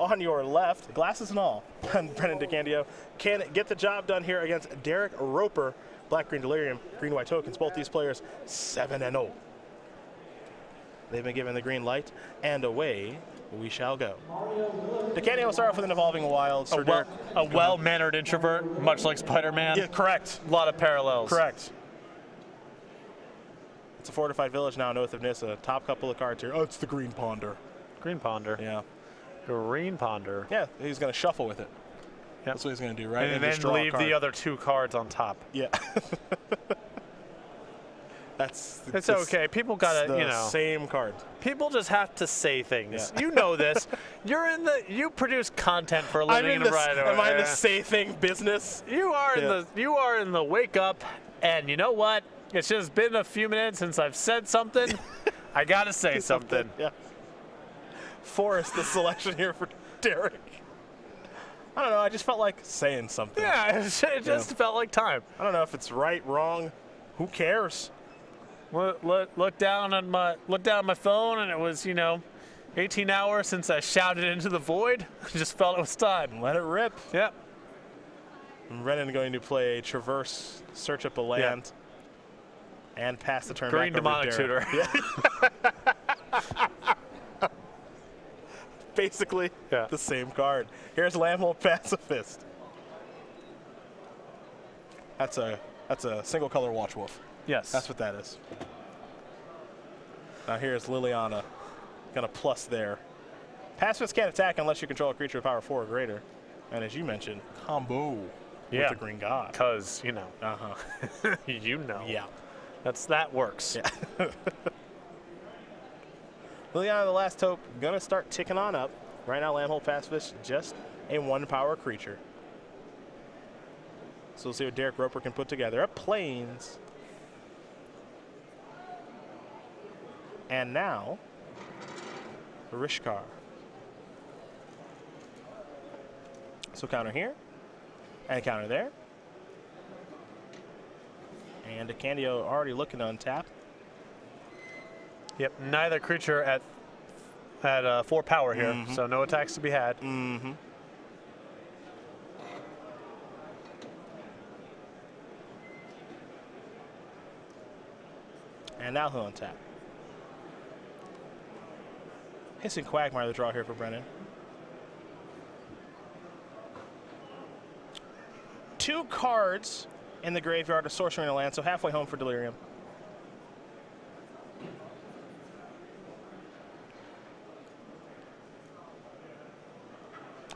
on your left, glasses and all, Brennan DeCandio can get the job done here against Derrick Roper. Black-green Delirium, green-white tokens. Both these players 7-0. They've been given the green light, and away we shall go. DeCandio will start off with an Evolving Wild. A well-mannered introvert, much like Spider-Man. Yeah, correct. A lot of parallels. Correct. It's a fortified village now, north of Nissa. Top couple of cards here. Oh, it's the Green Ponder. Green Ponder. Yeah. Green Ponder. Yeah, he's going to shuffle with it. Yep. That's what he's going to do, right? And then leave the other 2 cards on top. Yeah. It's okay. People got to, same card. People just have to say things. Yeah. You know this. You produce content for a living. Am I in the say thing business? You are in the wake up, and you know what? It's just been a few minutes since I've said something. I got to say something. Yeah. Forrest, the selection here for Derrick. I don't know. I just felt like saying something. Yeah, it just felt like time. I don't know if it's right, wrong. Who cares? Look down on my phone, and it was 18 hours since I shouted into the void. I just felt it was time. Let it rip. Yep. Brennan going to play a traverse, search up a land, and pass the turn Green back over to demonic tutor. Yeah. Basically the same card. Here's Lambhole Pacifist. That's a single color Watch Wolf. Yes. That's what that is. Now here's Liliana. Gonna plus there. Pacifists can't attack unless you control a creature with power 4 or greater. And as you mentioned, combo with the Green God. Because, Uh-huh. Yeah. That works. Yeah. Liliana, the last taupe, gonna start ticking on up. Right now, Lambhole Pacifist, just a 1-power creature. So we'll see what Derrick Roper can put together. Up Plains. And now, Rishkar. So counter here, and counter there. And DeCandio already looking to untap. Yep, neither creature at 4 power here, so no attacks to be had. Mm-hmm. And now he'll untap. Hissing Quagmire, the draw here for Brennan. 2 cards in the graveyard, a sorcery and a land, so halfway home for Delirium.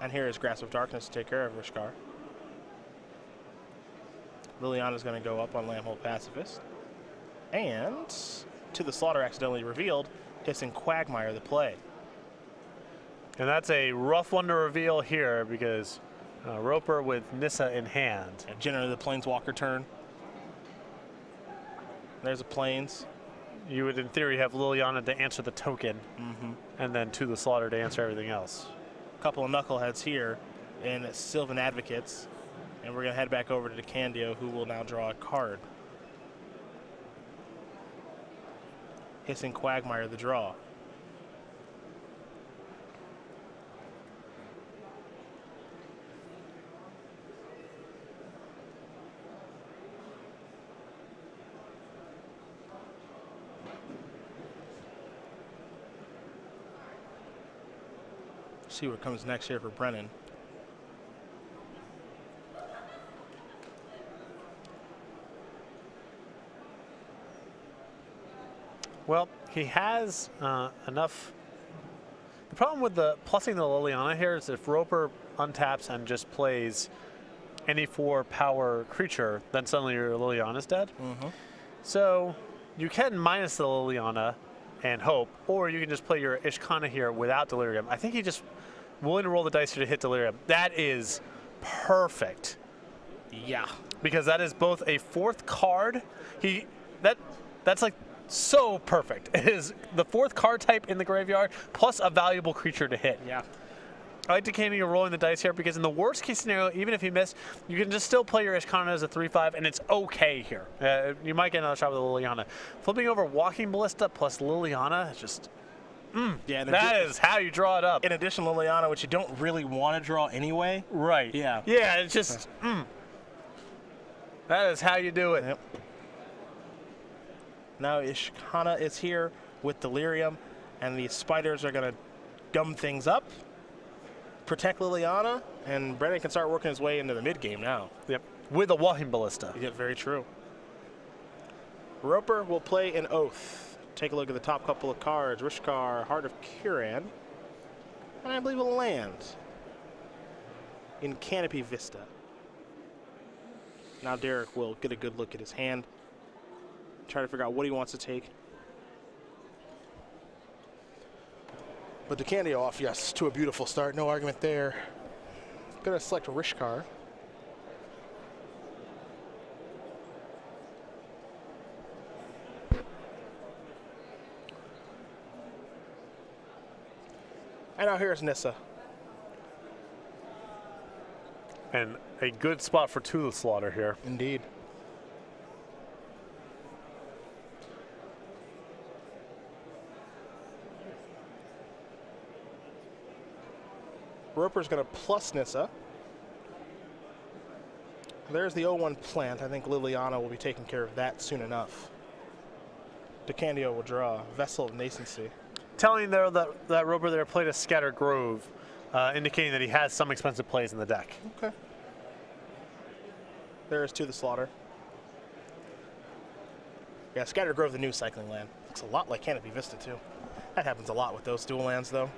And here is Grasp of Darkness to take care of Rishkar. Liliana's going to go up on Lambhole Pacifist. And to the slaughter accidentally revealed, Hissing Quagmire the play. And that's a rough one to reveal here because Roper with Nissa in hand. And generally the Planeswalker turn. There's a Plains. You would, in theory, have Liliana to answer the token, and then to the slaughter to answer everything else. A couple of knuckleheads here in Sylvan Advocates. And we're going to head back over to DeCandio, who will now draw a card. Hissing Quagmire, the draw. See what comes next here for Brennan. Well, he has enough. The problem with the plussing the Liliana here is if Roper untaps and just plays any 4-power creature, then suddenly your Liliana's dead. So you can minus the Liliana and hope, or you can just play your Ishkana here without Delirium. I think he just willing to roll the dice here to hit Delirium. That is perfect. Yeah. Because that is both a 4th card. That's like so perfect. It is the 4th card type in the graveyard plus a valuable creature to hit. Yeah. I like DeCandio rolling the dice here because in the worst case scenario, even if you miss, you can just still play your Ishkana as a 3/5 and it's okay here. You might get another shot with Liliana. Flipping over Walking Ballista plus Liliana is just Yeah, that is how you draw it up. in addition to Liliana, which you don't really want to draw anyway. Right. Yeah. Yeah, it's just, that is how you do it. Yep. Now Ishkana is here with Delirium, and the spiders are going to gum things up, protect Liliana, and Brennan can start working his way into the mid game now. Yep. With a walking ballista. Yeah, very true. Roper will play an Oath. Take a look at the top couple of cards. Rishkar, Heart of Kiran, and I believe a land in Canopy Vista. Now Derrick will get a good look at his hand, try to figure out what he wants to take. But DeCandio off, yes, to a beautiful start. No argument there. Gonna select Rishkar. And now here's Nissa. And a good spot for Tula Slaughter here. Indeed. Roper's going to plus Nissa. There's the 0-1 plant. I think Liliana will be taking care of that soon enough. DeCandio will draw Vessel of Nascency. Telling there that Roper there played a Scattered Grove, indicating that he has some expensive plays in the deck. Okay. There's To the Slaughter. Yeah, Scattered Grove, the new cycling land. Looks a lot like Canopy Vista, too. That happens a lot with those dual lands, though.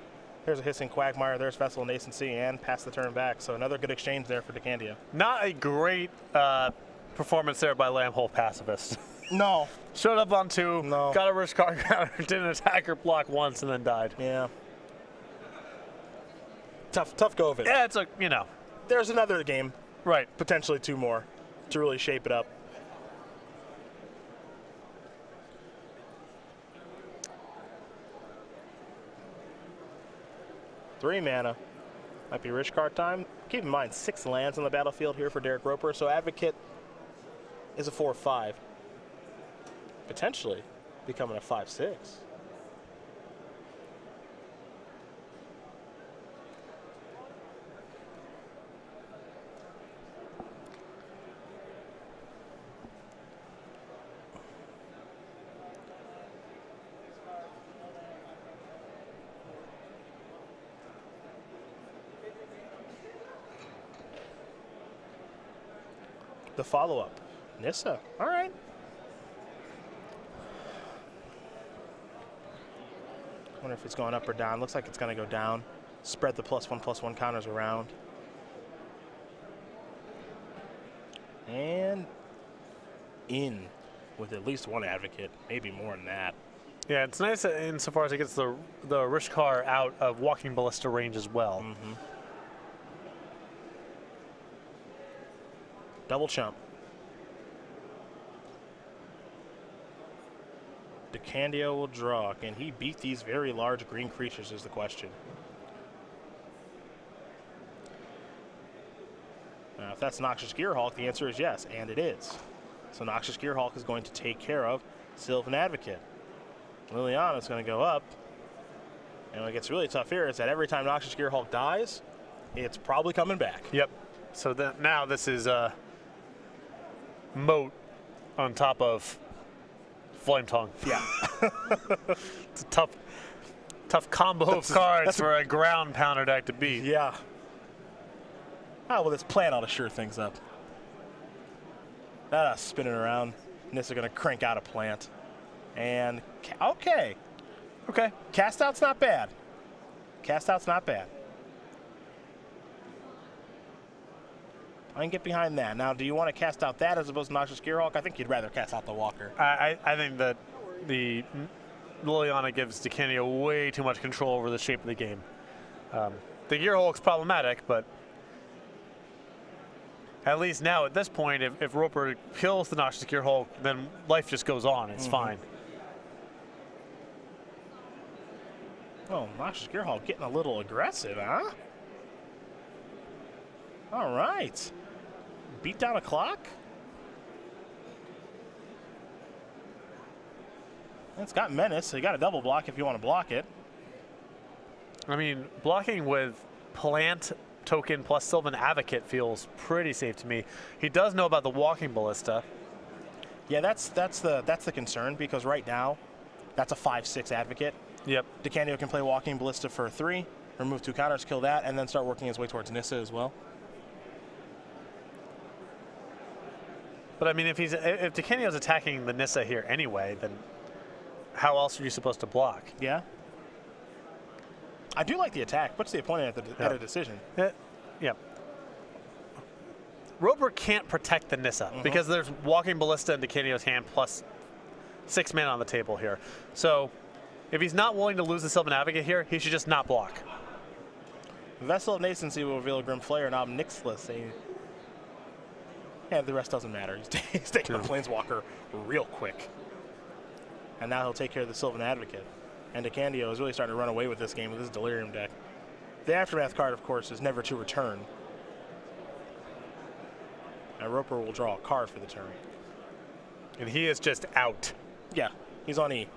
There's a Hissing Quagmire, there's Vessel of Nascency, and pass the turn back. So another good exchange there for DeCandio. Not a great performance there by Lambhole Pacifist. No. Showed up on 2, No. got a risk card counter, didn't attack or block once, and then died. Yeah. Tough go of it. Yeah, it's a, you know. There's another game, Right. potentially 2 more, to really shape it up. Three mana. Might be rich card time. Keep in mind, 6 lands on the battlefield here for Derrick Roper, so Advocate is a 4/5. Potentially becoming a 5/6. The follow-up, Nissa. All right. Wonder if it's going up or down. Looks like it's going to go down. Spread the +1/+1 counters around. And in with at least 1 Advocate, maybe more than that. Yeah, it's nice insofar as it gets the Rishkar out of walking ballista range as well. Mm-hmm. Double chump. DeCandio will draw. Can he beat these very large green creatures is the question. Now, if that's Noxious Gearhulk, the answer is yes, and it is. So Noxious Gearhulk is going to take care of Sylvan Advocate. Liliana is going to go up. And what gets really tough here is that every time Noxious Gearhulk dies, it's probably coming back. Yep. So now this is Moat on top of Flame Tongue. Yeah. It's a tough combo of cards for a ground pounder deck to beat. Yeah. Oh, well, this plant ought to sure things up. Spinning around. Nissa going to crank out a plant. And, okay. Okay. Cast out's not bad. Cast out's not bad. I can get behind that. Now, do you want to cast out that as opposed to Noxious Gearhulk? I think you'd rather cast out the Walker. I think that the Liliana gives DeCandio way too much control over the shape of the game. The Gearhulk's problematic, but at least now at this point, if Roper kills the Noxious Gearhulk, then life just goes on. It's fine. Oh, Noxious Gearhulk getting a little aggressive, huh? All right. Beat down a clock? It's got Menace, so you got a double block if you want to block it. I mean, blocking with plant token plus Sylvan Advocate feels pretty safe to me. He does know about the walking ballista. Yeah, that's the concern, because right now, that's a 5/6 Advocate. Yep. DeCandio can play walking ballista for 3, remove 2 counters, kill that, and then start working his way towards Nissa as well. But I mean, if DeCandio's attacking the Nissa here anyway, then how else are you supposed to block? Yeah. I do like the attack. Puts the opponent at a decision. Yeah. Roper can't protect the Nissa because there's walking ballista in DeCandio's hand plus 6 mana on the table here. So if he's not willing to lose the Sylvan Advocate here, he should just not block. Vessel of Nascency will reveal Grim Flayer and Obnixilus. Yeah, the rest doesn't matter. He's taking the Planeswalker real quick. And now he'll take care of the Sylvan Advocate. And DeCandio is really starting to run away with this game with his Delirium deck. The Aftermath card, of course, is never to return. And Roper will draw a card for the turn. And he is just out. Yeah, he's on E.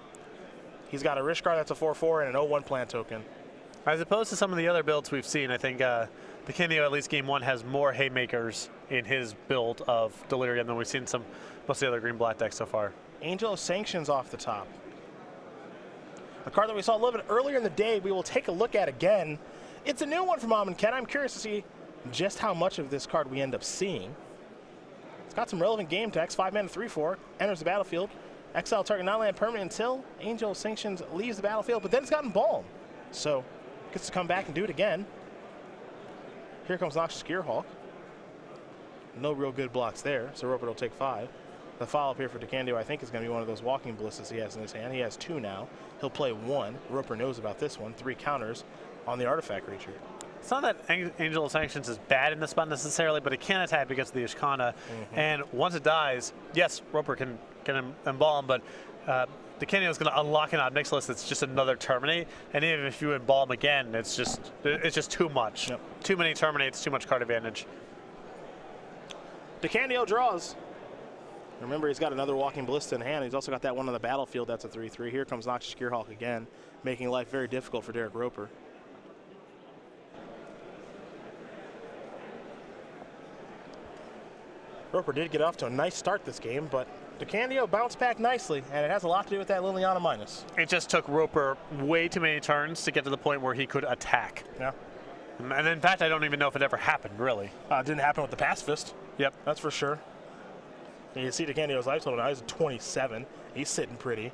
He's got a Rishkar that's a 4/4 and an 0/1 plant token. As opposed to some of the other builds we've seen, I think DeCandio, at least game 1, has more haymakers in his build of Delirium than we've seen most of the other green-black decks so far. Angel of Sanctions off the top. A card that we saw a little bit earlier in the day, we will take a look at again. It's a new one from Mom and Ken. I'm curious to see just how much of this card we end up seeing. It's got some relevant game text. 5 mana, 3/4, enters the battlefield. Exile target non-land permanent until Angel of Sanctions leaves the battlefield, but then it's gotten Balm. So, gets to come back and do it again. Here comes Noxious Gearhulk. No real good blocks there, so Roper will take 5. The follow-up here for DeCandio, I think, is going to be one of those walking ballistas he has in his hand. He has 2 now. He'll play 1. Roper knows about this one. 3 counters on the artifact creature. It's not that Angel of Sanctions is bad in this spot necessarily, but it can attack because of the Ishkana. And once it dies, yes, Roper can embalm, but DeCandio is going to unlock an Obnixilus that's just another Terminate. And even if you embalm again, it's just too much. Yep. Too many Terminates, too much card advantage. DeCandio draws. Remember, he's got another walking ballista in hand. He's also got that one on the battlefield. That's a 3/3. Here comes Noxious Gearhulk again, making life very difficult for Derrick Roper. Roper did get off to a nice start this game, but DeCandio bounced back nicely, and it has a lot to do with that Liliana minus. It just took Roper way too many turns to get to the point where he could attack. Yeah. And in fact, I don't even know if it ever happened, really. It didn't happen with the Pacifist. Yep. That's for sure. And you see DeCandio's life total now. He's at 27. He's sitting pretty.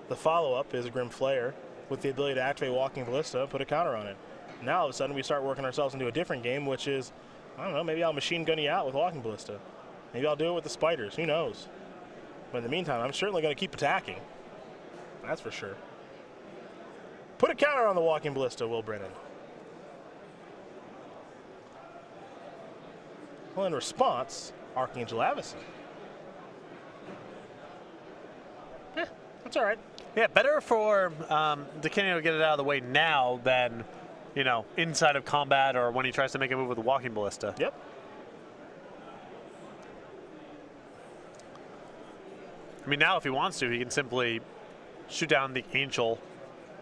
The follow-up is a Grim Flayer with the ability to activate Walking Ballista, put a counter on it. Now, all of a sudden, we start working ourselves into a different game, which is, I don't know, maybe I'll machine gun you out with Walking Ballista. Maybe I'll do it with the Spiders. Who knows? But in the meantime, I'm certainly going to keep attacking. That's for sure. Put a counter on the Walking Ballista, Will Brennan. Well, in response, Archangel Avacyn. That's all right. Yeah, better for DeCandio to get it out of the way now than, you know, inside of combat or when he tries to make a move with a walking ballista. Yep. I mean, now if he wants to, he can simply shoot down the Angel,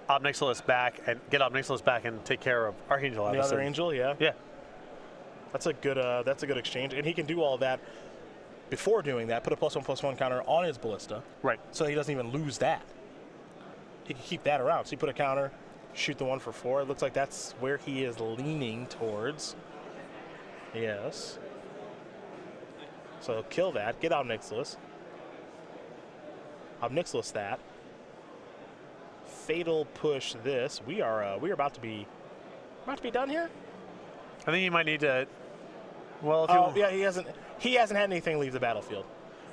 Obnixilus back, and get Obnixilus back and take care of Archangel Avacyn. The other Angel, yeah. Yeah. That's a good exchange, and he can do all that before doing that. Put a +1/+1 counter on his ballista, right? So he doesn't even lose that. He can keep that around. So you put a counter, shoot the 1/4. It looks like that's where he is leaning towards. Yes. So kill that. Get Obnixilus. Obnixilus that. Fatal push this. We are about to be done here. I think you might need to. Well, if yeah, he hasn't had anything leave the battlefield.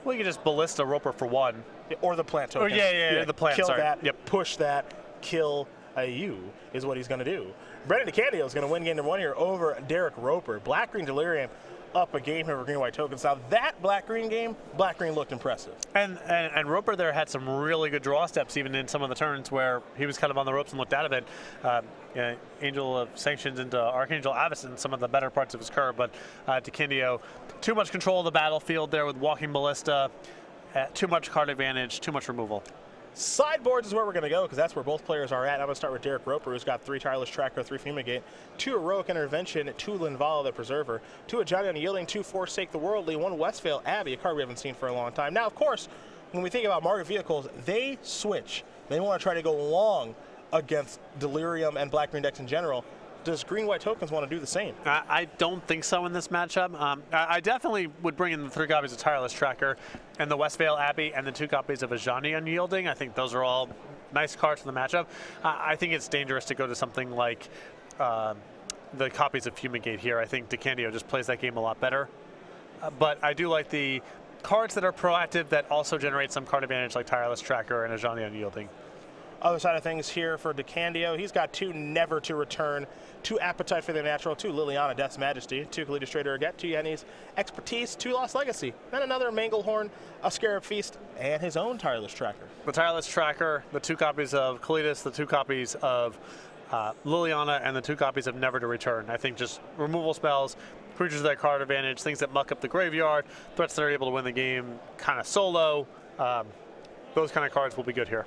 Well, you can just ballista Roper for 1. Or the plant token. Oh, yeah, the plant, kill sorry. that, yep. Push that, kill a U is what he's going to do. Brennan DeCandio is going to win game number 1 here over Derrick Roper. Black-Green Delirium up a game here for green-white tokens. Now that black-green game, black-green looked impressive. And Roper there had some really good draw steps even in some of the turns where he was kind of on the ropes and looked out of it. Angel of Sanctions into Archangel Avacyn, some of the better parts of his curve, but DeCandio, too much control of the battlefield there with Walking Ballista, too much card advantage, too much removal. Sideboards is where we're going to go because that's where both players are at. I'm going to start with Derrick Roper, who's got 3 Tireless Tracker, 3 Fumigate, 2 Heroic Intervention, 2 Linvala the Preserver, 2 Ajani Unyielding, 2 Forsake the Worldly, 1 Westvale Abbey, a card we haven't seen for a long time. Now, of course, when we think about Market Vehicles, they switch. They want to try to go long against Delirium and Black-Green decks in general. Does Green-White Tokens want to do the same? I don't think so in this matchup. I definitely would bring in the 3 copies of Tireless Tracker and the Westvale Abbey and the 2 copies of Ajani Unyielding. I think those are all nice cards for the matchup. I think it's dangerous to go to something like the copies of Fumigate here. I think DeCandio just plays that game a lot better. But I do like the cards that are proactive that also generate some card advantage like Tireless Tracker and Ajani Unyielding. Other side of things here for DeCandio, he's got 2 Never to Return, 2 Appetite for the Natural, 2 Liliana Death's Majesty, 2 Kalida's Trader Aget, 2 Yenni's Expertise, 2 Lost Legacy, then another Manglehorn, a Scarab Feast, and his own Tireless Tracker. The Tireless Tracker, the 2 copies of Kalida's, the 2 copies of Liliana, and the 2 copies of Never to Return. I think just removal spells, creatures that card advantage, things that muck up the graveyard, threats that are able to win the game kind of solo. Those kind of cards will be good here.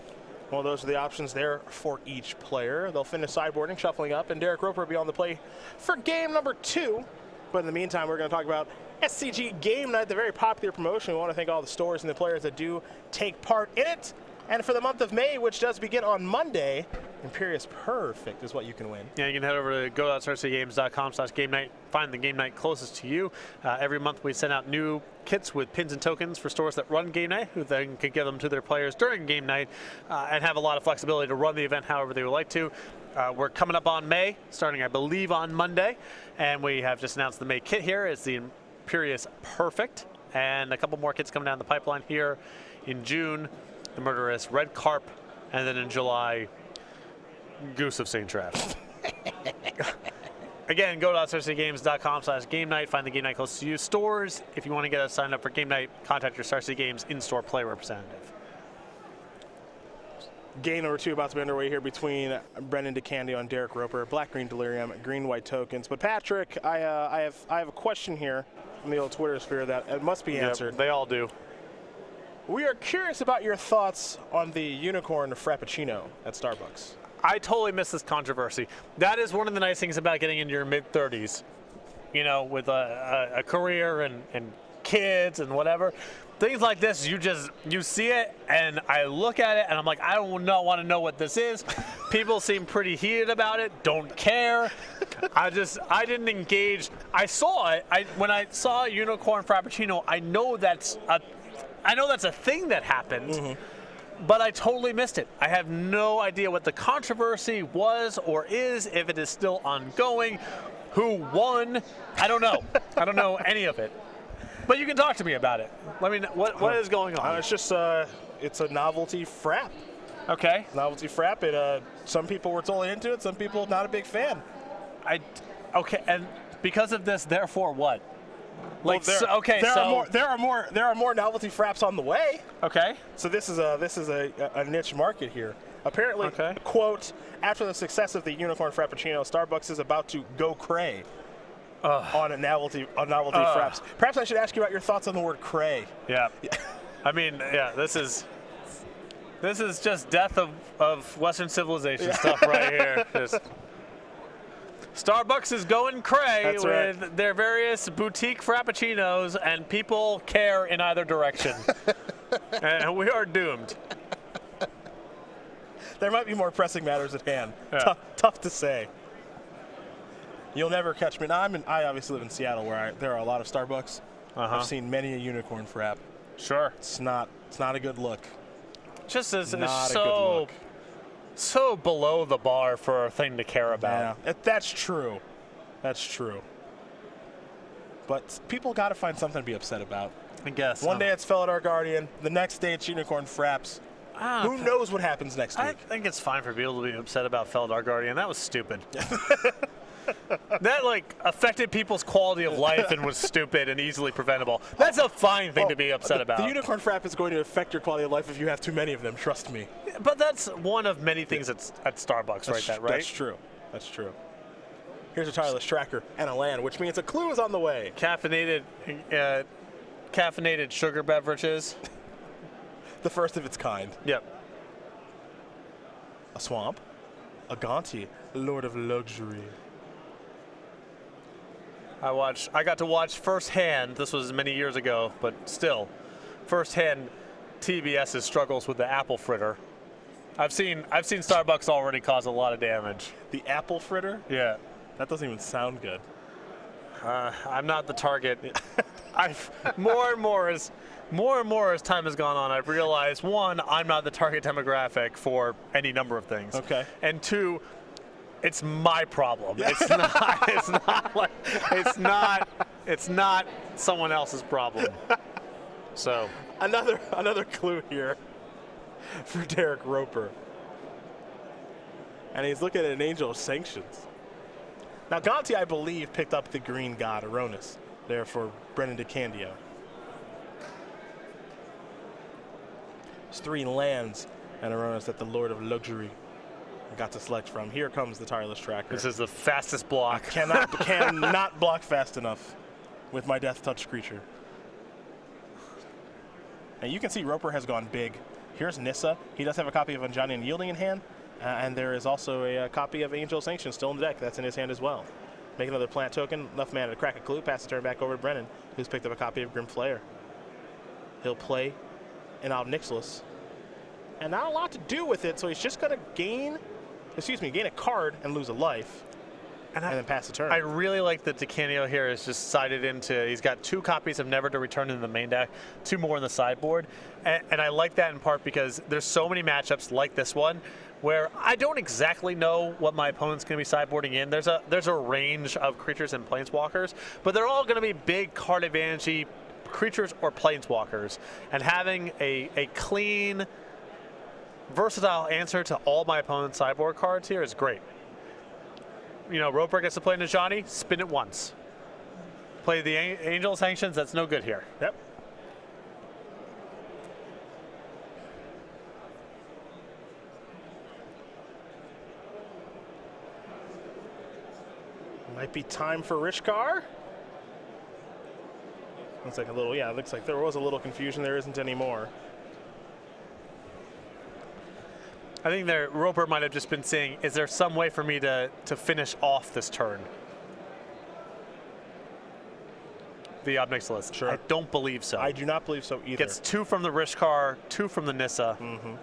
Well, those are the options there for each player. They'll finish sideboarding, shuffling up, and Derrick Roper will be on the play for game number 2. But in the meantime, we're going to talk about SCG Game Night, the very popular promotion. We want to thank all the stores and the players that do take part in it. And for the month of May, which does begin on Monday, Imperious Perfect is what you can win. Yeah, you can head over to go.srcgames.com/game night, find the game night closest to you. Every month we send out new kits with pins and tokens for stores that run game night, who then can give them to their players during game night and have a lot of flexibility to run the event however they would like to. We're coming up on May, starting I believe on Monday, and we have just announced the May kit here. It's the Imperious Perfect, and a couple more kits coming down the pipeline here in June. The Murderous Red Carp, and then in July, Goose of St. Traps. Again, go to StarCityGames.com/game night. Find the game night close to you. Stores, if you want to get us signed up for game night, contact your Star City Games in-store play representative. Game number 2 about to be underway here between Brennan DeCandio and Derrick Roper. Black-Green Delirium, Green-White Tokens. But Patrick, I have a question here from the old Twitter sphere that it must be answered. They all do. We are curious about your thoughts on the Unicorn Frappuccino at Starbucks. I totally missed this controversy. That is one of the nice things about getting into your mid-30s, you know, with a career and kids and whatever. Things like this, you see it, and I look at it, and I'm like, I don't want to know what this is. People seem pretty heated about it, don't care. I didn't engage. I saw it. When I saw Unicorn Frappuccino, I know that's a thing that happened, but I totally missed it. I have no idea what the controversy was or is, if it is still ongoing, who won. I don't know. I don't know any of it. But you can talk to me about it. Let me know what is going on. It's just it's a novelty frap. Okay. Novelty frap. Some people were totally into it. Some people not a big fan. Okay, and because of this, therefore what? Like, well, there are more novelty fraps on the way. Okay. So this is a niche market here. Apparently, quote, after the success of the Unicorn Frappuccino, Starbucks is about to go cray on novelty fraps. Perhaps I should ask you about your thoughts on the word cray. Yeah. I mean, yeah, this is just death of Western civilization stuff right here. Starbucks is going cray with their various boutique frappuccinos, and people care in either direction. And we are doomed. There might be more pressing matters at hand. Yeah. Tough to say. You'll never catch me. Now, I obviously live in Seattle, where there are a lot of Starbucks. I've seen many a unicorn frap. Sure. It's not a good look. Just as so below the bar for a thing to care about. Yeah, that's true. That's true. But people got to find something to be upset about. I guess. One day it's Felidar Guardian. The next day it's Unicorn Fraps. Who knows what happens next week? I think it's fine for people to be upset about Felidar Guardian. That was stupid. That affected people's quality of life and was stupid and easily preventable. That's a fine thing to be upset about. The Unicorn Frap is going to affect your quality of life if you have too many of them, trust me. But that's one of many things at Starbucks, right? That's true. That's true. Here's a Tireless Tracker and a land, which means a clue is on the way. Caffeinated sugar beverages. The first of its kind. Yep. a Swamp, a Gonti, Lord of Luxury. I got to watch firsthand, this was many years ago, but still, firsthand TBS's struggles with the apple fritter. I've seen Starbucks already cause a lot of damage. The apple fritter? Yeah. That doesn't even sound good. I'm not the target. More and more as time has gone on, I've realized, one, I'm not the target demographic for any number of things. Okay. And two, it's my problem. It's not someone else's problem. So another clue here for Derrick Roper. And he's looking at an Angel of Sanctions. Now Gonti, I believe, picked up the green god Aronis there for Brennan DeCandio. There's 3 lands and Aronis that the Lord of Luxury got to select from. Here comes the tireless tracker. This is the fastest block. Cannot block fast enough with my Death Touch creature. And you can see Roper has gone big. Here's Nissa. He does have a copy of Unjanian Yielding in hand, and there is also a copy of Angel Sanction still in the deck. That's in his hand as well. Make another plant token, enough mana to crack a clue, pass the turn back over to Brennan, who's picked up a copy of Grim Flayer. He'll play an Ob Nixilis, and not a lot to do with it, so he's just going to gain a card and lose a life, and then pass the turn. I really like that DeCandio here is just sided into, he's got 2 copies of Never to Return in the main deck, 2 more in the sideboard, and I like that in part because there's so many matchups like this one where I don't exactly know what my opponent's going to be sideboarding in. There's a range of creatures and planeswalkers, but they're all going to be big card advantage creatures or planeswalkers, and having a clean, versatile answer to all my opponent's sideboard cards here is great. You know, Roper gets to play Najani, spin it once. Play the Angel Sanctions, that's no good here. Yep. Might be time for Rishkar. Looks like it looks like there was a little confusion. There isn't anymore. I think Roper might have just been saying, is there some way for me to finish off this turn? The Ob Nixilis. Sure. I don't believe so. I do not believe so either. Gets 2 from the Rishkar, 2 from the Nissa. Mm-hmm.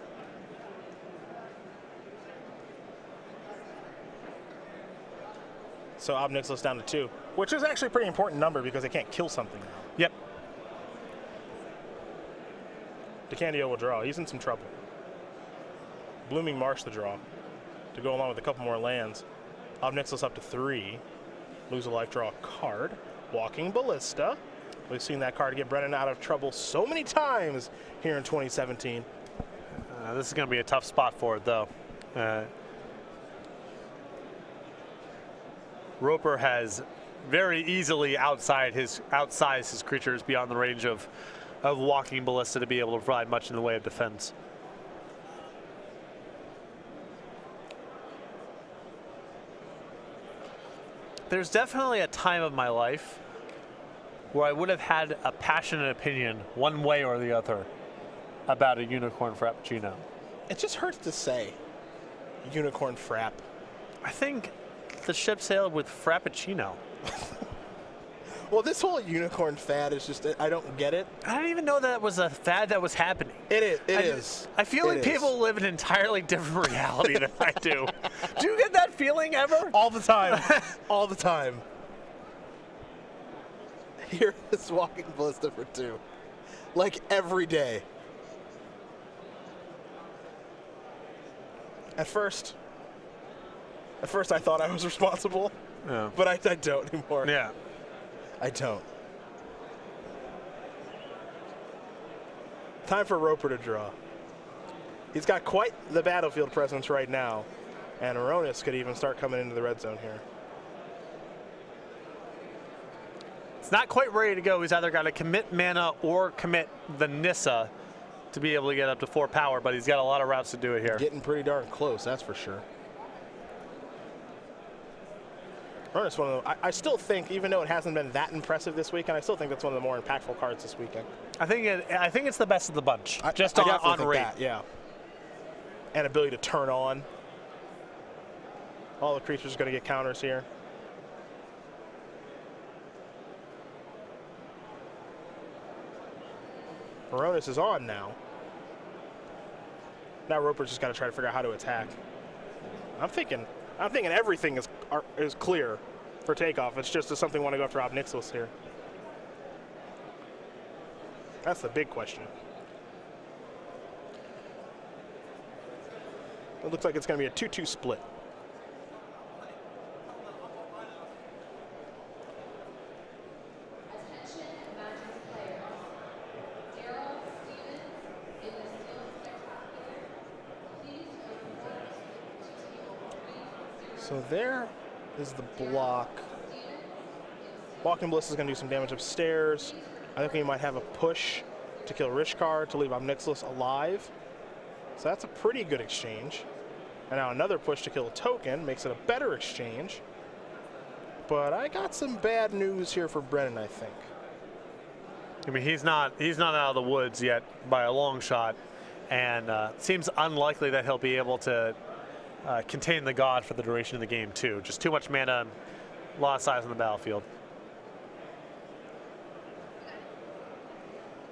So Ob Nixilis down to 2, which is actually a pretty important number because they can't kill something now. Yep. DeCandio will draw. He's in some trouble. Blooming Marsh the draw to go along with a couple more lands. Ob Nixilis up to 3. Lose a life, draw a card. Walking Ballista. We've seen that card get Brennan out of trouble so many times here in 2017. This is going to be a tough spot for it, though. Roper has very easily outsized his creatures beyond the range of Walking Ballista to be able to provide much in the way of defense. There's definitely a time of my life where I would have had a passionate opinion one way or the other about a Unicorn Frappuccino. It just hurts to say Unicorn Frap. I think the ship sailed with Frappuccino. Well, this whole unicorn fad is just, I don't get it. I didn't even know that was a fad that was happening. It is. I feel like people live an entirely different reality than I do. Do you get that feeling ever? All the time. All the time. Here is Walking Ballista for 2. Like every day. At first I thought I was responsible, but I don't anymore. Yeah. I don't. Time for Roper to draw. He's got quite the battlefield presence right now, and Aronis could even start coming into the red zone here. It's not quite ready to go. He's either got to commit mana or commit the Nissa to be able to get up to 4 power, but he's got a lot of routes to do it here. Getting pretty darn close, that's for sure. Aronis, one of the, I still think, even though it hasn't been that impressive this weekend, I still think that's one of the more impactful cards this weekend. I think it's the best of the bunch. I on definitely think rate. that, yeah. And ability to turn on All the creatures are going to get counters here. Baroness is on now. Now Roper's just got to try to figure out how to attack. I'm thinking everything is clear for takeoff. It's just does something want to go after Obnixilis here? That's the big question. It looks like it's going to be a 2-2 split. So there is the block. Walking Bliss is going to do some damage upstairs. I think we might have a push to kill Rishkar to leave Obnixilis alive. So that's a pretty good exchange. And now another push to kill a token makes it a better exchange. But I got some bad news here for Brennan, I think. I mean, he's not out of the woods yet by a long shot, and seems unlikely that he'll be able to contain the god for the duration of the game too. Just too much mana, a lot of size on the battlefield.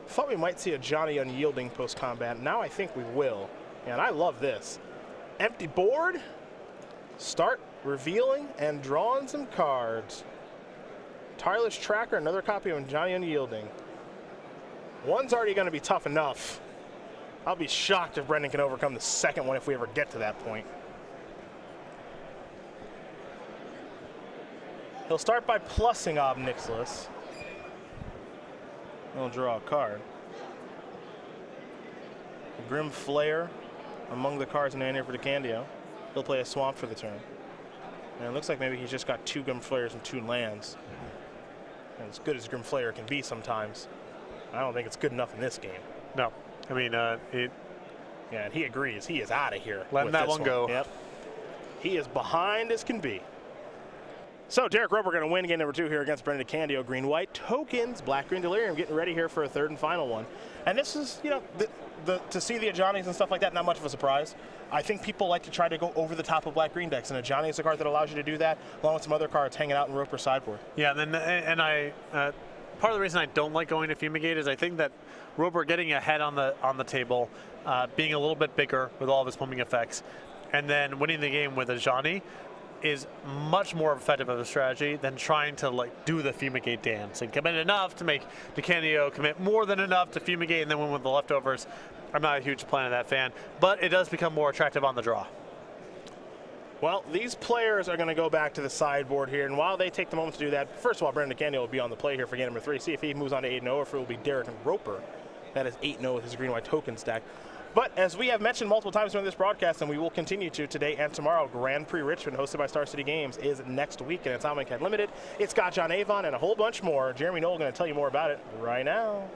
Thought we might see a Johnny Unyielding post-combat. Now I think we will. And I love this. Empty board, start revealing and drawing some cards. Tireless Tracker, another copy of Johnny Unyielding. One's already going to be tough enough. I'll be shocked if Brendan can overcome the second one if we ever get to that point. He'll start by plussing Obnixilis. He'll draw a card. Grim Flare among the cards in hand here for DeCandio. He'll play a Swamp for the turn. And it looks like maybe he's just got 2 Grim Flares and 2 lands. And as good as Grim Flare can be sometimes, I don't think it's good enough in this game. No. I mean, yeah, and he agrees. He is out of here. Letting that one go. Yep. He is behind as can be. So Derrick Roper going to win game number 2 here against Brennan DeCandio. Green-white tokens, black-green Delirium getting ready here for a 3rd and final one. And this is, you know, to see the Ajani's and stuff like that, not much of a surprise. I think people like to try to go over the top of black-green decks, and Ajani is a card that allows you to do that, along with some other cards hanging out in Roper's sideboard. Yeah, and part of the reason I don't like going to Fumigate is I think that Roper getting ahead on the table, being a little bit bigger with all of his pumping effects, and then winning the game with Ajani is much more effective of a strategy than trying to like do the Fumigate dance and commit enough to make DeCandio commit more than enough to Fumigate and then win with the leftovers. I'm not a huge Planet that fan, but it does become more attractive on the draw. Well, these players are going to go back to the sideboard here, and while they take the moment to do that, first of all, Brennan DeCandio will be on the play here for game number 3. See if he moves on to 8-0, or if it will be Derrick and Roper. That is 8-0 with his green-white token stack. But as we have mentioned multiple times during this broadcast, and we will continue to today and tomorrow, Grand Prix Richmond, hosted by Star City Games, is next week, and it's Amonkhet Limited. It's got John Avon and a whole bunch more. Jeremy Knoll going to tell you more about it right now.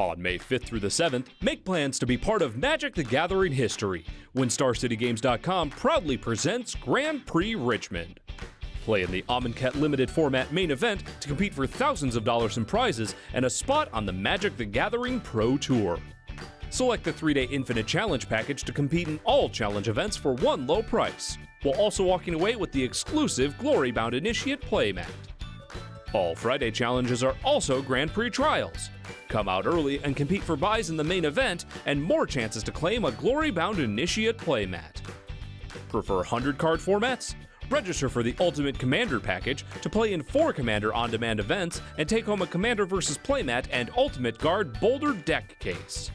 On May 5th through the 7th, make plans to be part of Magic the Gathering history when StarCityGames.com proudly presents Grand Prix Richmond. Play in the Amonkhet Limited format main event to compete for thousands of dollars in prizes and a spot on the Magic the Gathering Pro Tour. Select the 3-day Infinite Challenge package to compete in all challenge events for one low price, while also walking away with the exclusive Glory Bound Initiate playmat. All Friday challenges are also Grand Prix trials. Come out early and compete for buys in the main event and more chances to claim a Glory Bound Initiate playmat. Prefer 100-card formats? Register for the Ultimate Commander package to play in 4 Commander on-demand events and take home a Commander vs. playmat and Ultimate Guard Boulder deck case.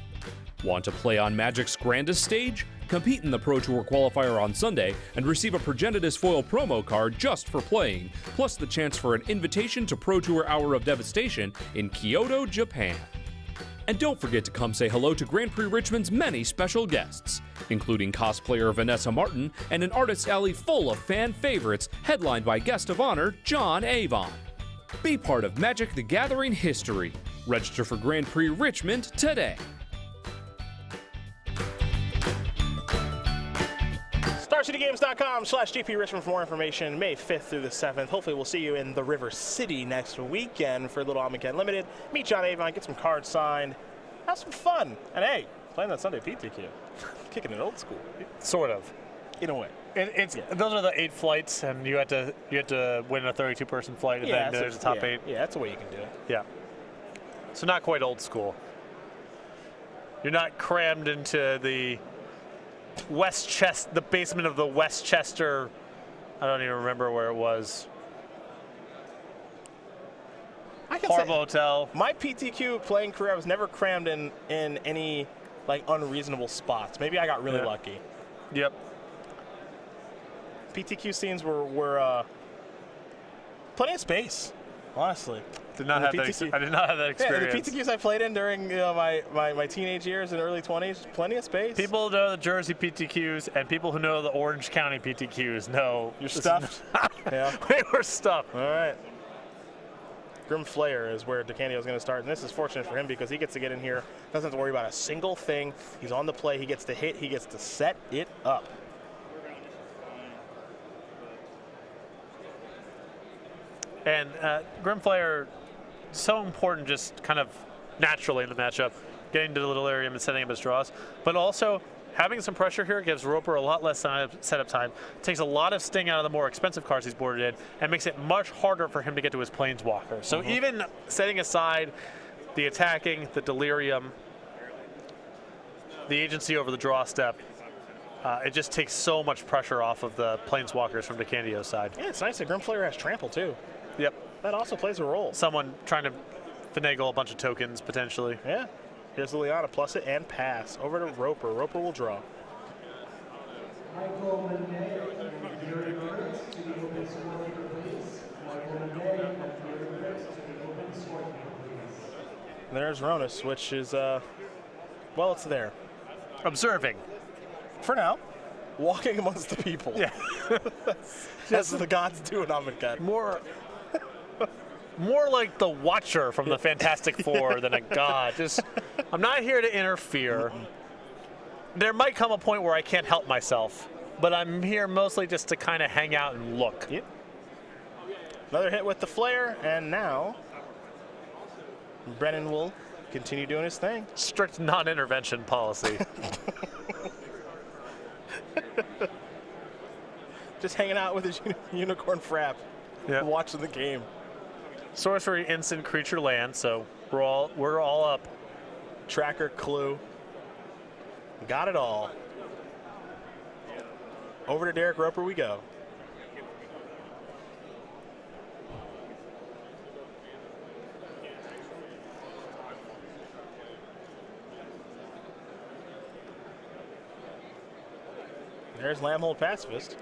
Want to play on Magic's grandest stage? Compete in the Pro Tour qualifier on Sunday and receive a Progenitus foil promo card just for playing, plus the chance for an invitation to Pro Tour Hour of Devastation in Kyoto, Japan. And don't forget to come say hello to Grand Prix Richmond's many special guests, including cosplayer Vanessa Martin and an artist alley full of fan favorites headlined by guest of honor John Avon. Be part of Magic the Gathering history. Register for Grand Prix Richmond today. StarCityGames.com/GP Richmond for more information. May 5th through the 7th. Hopefully we'll see you in the River City next weekend for a little Amonkhet Limited. Meet John Avon, get some cards signed, have some fun. And hey, playing that Sunday PTQ. Kicking it old school. Sort of. in a way. Those are the 8 flights, and you had to win a 32-person flight, and then there's a top 8. Yeah, that's the way you can do it. Yeah. So not quite old school. You're not crammed into the the basement of the Westchester. I don't even remember where it was. Horrible hotel. My PTQ playing career, I was never crammed in any like unreasonable spots. Maybe I got really lucky. Yep. PTQ scenes were plenty of space, honestly. I did not have that experience. Yeah, the PTQs I played in during my teenage years and early 20s, plenty of space. People who know the Jersey PTQs and people who know the Orange County PTQs know you're stuffed. Yeah, we were stuffed. All right. Grim Flayer is where DeCandio is going to start, and this is fortunate for him because he gets to get in here, doesn't have to worry about a single thing. He's on the play. He gets to hit. He gets to set it up. And Grim Flayer, so important just kind of naturally in the matchup, getting to the delirium and setting up his draws, but also having some pressure here gives Roper a lot less setup time, takes a lot of sting out of the more expensive cards he's boarded in, and makes it much harder for him to get to his Planeswalker. So even setting aside the attacking, the delirium, the agency over the draw step, it just takes so much pressure off of the Planeswalkers from DeCandio's side. Yeah, it's nice that Grim Flayer has trample too. Yep. That also plays a role. Someone trying to finagle a bunch of tokens, potentially. Yeah. Here's Liliana, plus it and pass. Over to Roper. Roper will draw. There's Ronus, which is, well, it's there. Observing. For now. Walking amongst the people. Yeah. That's what the gods do in Amonkhet. More like the Watcher from the Fantastic Four than a god. I'm not here to interfere. There might come a point where I can't help myself, but I'm here mostly just to kind of hang out and look. Yep. Another hit with the flare, and now Brennan will continue doing his thing. Strict non-intervention policy. Just hanging out with his unicorn frap, watching the game. Sorcery, instant, creature, land. So we're all up. Tracker, clue. Got it all. Over to Derrick Roper we go. There's Lambhold Pacifist.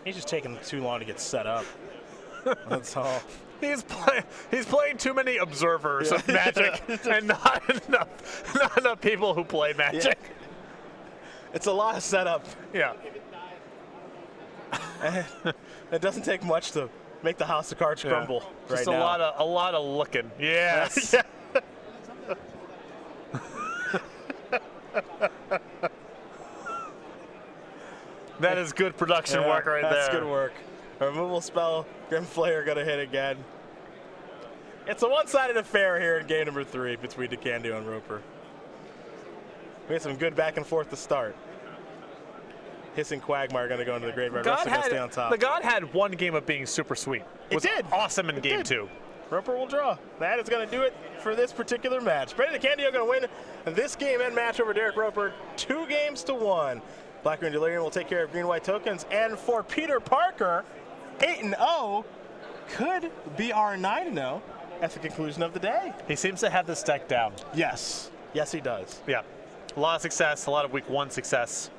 He's just taking too long to get set up. That's all. He's playing too many observers of Magic and not enough people who play Magic. Yeah. It's a lot of setup. Yeah. It doesn't take much to make the house of cards crumble. Just right now. a lot of looking. Yes. Yeah. That is good production work right there. That's good work. Removal spell, Grim Flayer gonna hit again. It's a one-sided affair here in game number 3 between DeCandio and Roper. We had some good back and forth to start. Hissing Quagmire gonna go into the graveyard. Russell gonna stay on top. The God had one game of being super sweet. It did. Awesome in game 2. Roper will draw. That is going to do it for this particular match. Brennan DeCandio going to win this game and match over Derrick Roper 2-1. Black Green Delirium will take care of green-white tokens. And for Peter Parker, 8-0 could be our 9-0 at the conclusion of the day. He seems to have this deck down. Yes. Yes, he does. Yeah. A lot of success, a lot of week 1 success.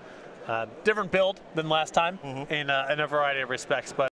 Different build than last time in a variety of respects, but